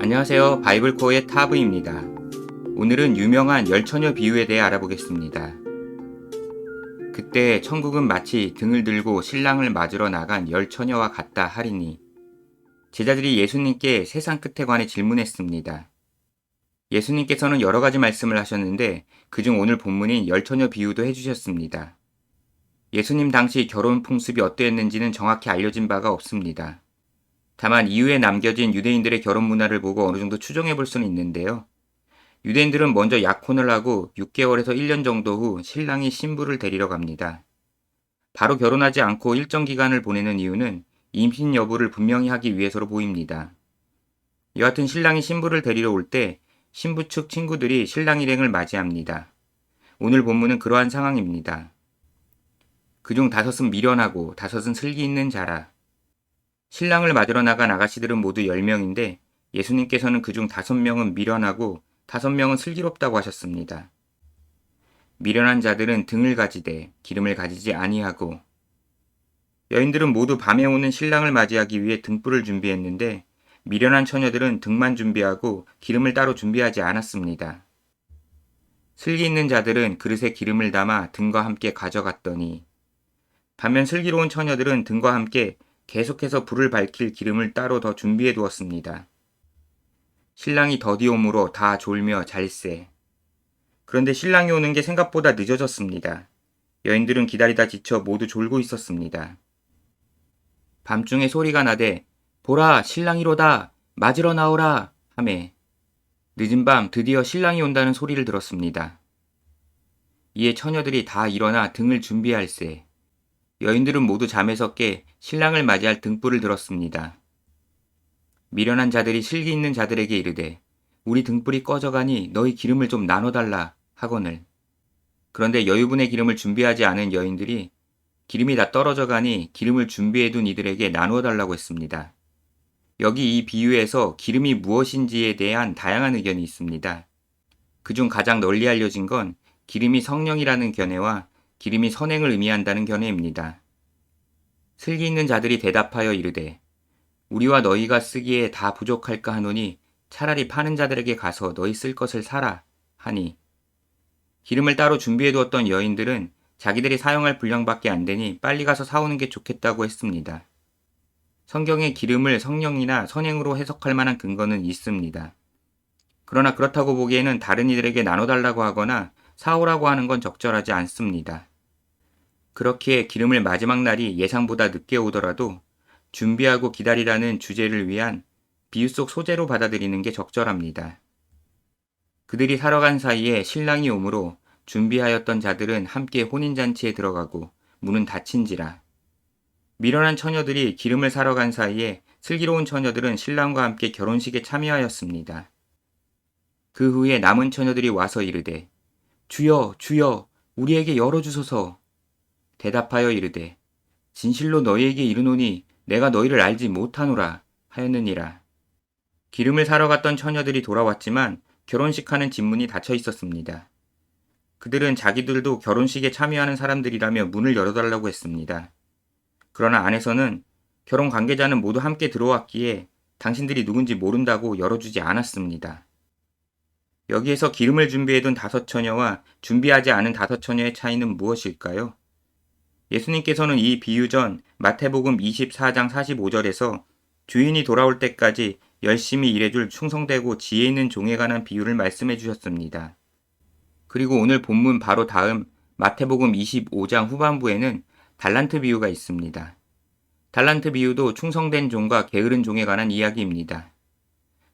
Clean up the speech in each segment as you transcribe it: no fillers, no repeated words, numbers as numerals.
안녕하세요. 바이블코어의 타브입니다. 오늘은 유명한 열처녀 비유에 대해 알아보겠습니다. 그때 천국은 마치 등을 들고 신랑을 맞으러 나간 열처녀와 같다 하리니. 제자들이 예수님께 세상 끝에 관해 질문했습니다. 예수님께서는 여러 가지 말씀을 하셨는데 그중 오늘 본문인 열처녀 비유도 해주셨습니다. 예수님 당시 결혼 풍습이 어떠했는지는 정확히 알려진 바가 없습니다. 다만 이후에 남겨진 유대인들의 결혼 문화를 보고 어느 정도 추정해 볼 수는 있는데요. 유대인들은 먼저 약혼을 하고 6개월에서 1년 정도 후 신랑이 신부를 데리러 갑니다. 바로 결혼하지 않고 일정 기간을 보내는 이유는 임신 여부를 분명히 하기 위해서로 보입니다. 여하튼 신랑이 신부를 데리러 올 때 신부 측 친구들이 신랑 일행을 맞이합니다. 오늘 본문은 그러한 상황입니다. 그중 5은 미련하고 5은 슬기 있는 자라. 신랑을 맞으러 나간 아가씨들은 모두 10명인데 예수님께서는 그중 5명은 미련하고 5명은 슬기롭다고 하셨습니다. 미련한 자들은 등을 가지되 기름을 가지지 아니하고, 여인들은 모두 밤에 오는 신랑을 맞이하기 위해 등불을 준비했는데 미련한 처녀들은 등만 준비하고 기름을 따로 준비하지 않았습니다. 슬기 있는 자들은 그릇에 기름을 담아 등과 함께 가져갔더니, 반면 슬기로운 처녀들은 등과 함께 계속해서 불을 밝힐 기름을 따로 더 준비해 두었습니다. 신랑이 더디 오므로 다 졸며 잘세. 그런데 신랑이 오는 게 생각보다 늦어졌습니다. 여인들은 기다리다 지쳐 모두 졸고 있었습니다. 밤중에 소리가 나되 보라 신랑이로다 맞으러 나오라 하매 늦은 밤 드디어 신랑이 온다는 소리를 들었습니다. 이에 처녀들이 다 일어나 등을 준비할세. 여인들은 모두 잠에서 깨 신랑을 맞이할 등불을 들었습니다. 미련한 자들이 슬기 있는 자들에게 이르되 우리 등불이 꺼져가니 너희 기름을 좀 나눠달라 하거늘. 그런데 여유분의 기름을 준비하지 않은 여인들이 기름이 다 떨어져 가니 기름을 준비해둔 이들에게 나누어 달라고 했습니다. 여기 이 비유에서 기름이 무엇인지에 대한 다양한 의견이 있습니다. 그중 가장 널리 알려진 건 기름이 성령이라는 견해와 기름이 선행을 의미한다는 견해입니다. 슬기 있는 자들이 대답하여 이르되 우리와 너희가 쓰기에 다 부족할까 하노니 차라리 파는 자들에게 가서 너희 쓸 것을 사라 하니, 기름을 따로 준비해 두었던 여인들은 자기들이 사용할 분량밖에 안 되니 빨리 가서 사오는 게 좋겠다고 했습니다. 성경의 기름을 성령이나 선행으로 해석할 만한 근거는 있습니다. 그러나 그렇다고 보기에는 다른 이들에게 나눠달라고 하거나 사오라고 하는 건 적절하지 않습니다. 그렇기에 기름을 마지막 날이 예상보다 늦게 오더라도 준비하고 기다리라는 주제를 위한 비유 속 소재로 받아들이는 게 적절합니다. 그들이 사러 간 사이에 신랑이 오므로 준비하였던 자들은 함께 혼인잔치에 들어가고 문은 닫힌지라. 미련한 처녀들이 기름을 사러 간 사이에 슬기로운 처녀들은 신랑과 함께 결혼식에 참여하였습니다. 그 후에 남은 처녀들이 와서 이르되 주여 주여 우리에게 열어주소서. 대답하여 이르되 진실로 너희에게 이르노니 내가 너희를 알지 못하노라 하였느니라. 기름을 사러 갔던 처녀들이 돌아왔지만 결혼식하는 집문이 닫혀 있었습니다. 그들은 자기들도 결혼식에 참여하는 사람들이라며 문을 열어달라고 했습니다. 그러나 안에서는 결혼 관계자는 모두 함께 들어왔기에 당신들이 누군지 모른다고 열어주지 않았습니다. 여기에서 기름을 준비해둔 5처녀와 준비하지 않은 5처녀의 차이는 무엇일까요? 예수님께서는 이 비유 전 마태복음 24장 45절에서 주인이 돌아올 때까지 열심히 일해줄 충성되고 지혜 있는 종에 관한 비유를 말씀해 주셨습니다. 그리고 오늘 본문 바로 다음 마태복음 25장 후반부에는 달란트 비유가 있습니다. 달란트 비유도 충성된 종과 게으른 종에 관한 이야기입니다.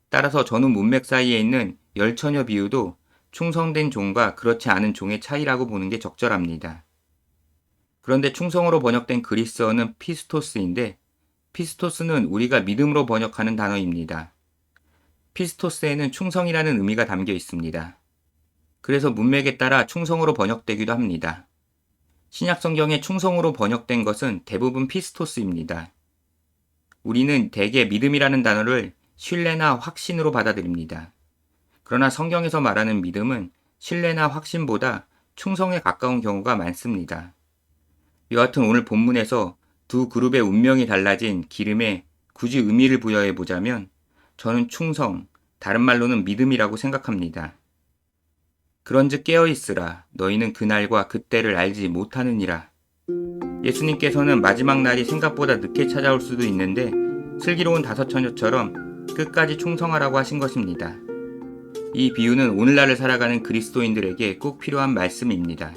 따라서 전후 문맥 사이에 있는 열처녀 비유도 충성된 종과 그렇지 않은 종의 차이라고 보는 게 적절합니다. 그런데 충성으로 번역된 그리스어는 피스토스인데 피스토스는 우리가 믿음으로 번역하는 단어입니다. 피스토스에는 충성이라는 의미가 담겨 있습니다. 그래서 문맥에 따라 충성으로 번역되기도 합니다. 신약 성경에 충성으로 번역된 것은 대부분 피스토스입니다. 우리는 대개 믿음이라는 단어를 신뢰나 확신으로 받아들입니다. 그러나 성경에서 말하는 믿음은 신뢰나 확신보다 충성에 가까운 경우가 많습니다. 여하튼 오늘 본문에서 두 그룹의 운명이 달라진 기름에 굳이 의미를 부여해 보자면 저는 충성, 다른 말로는 믿음이라고 생각합니다. 그런즉 깨어있으라. 너희는 그날과 그때를 알지 못하느니라. 예수님께서는 마지막 날이 생각보다 늦게 찾아올 수도 있는데 슬기로운 다섯 처녀처럼 끝까지 충성하라고 하신 것입니다. 이 비유는 오늘날을 살아가는 그리스도인들에게 꼭 필요한 말씀입니다.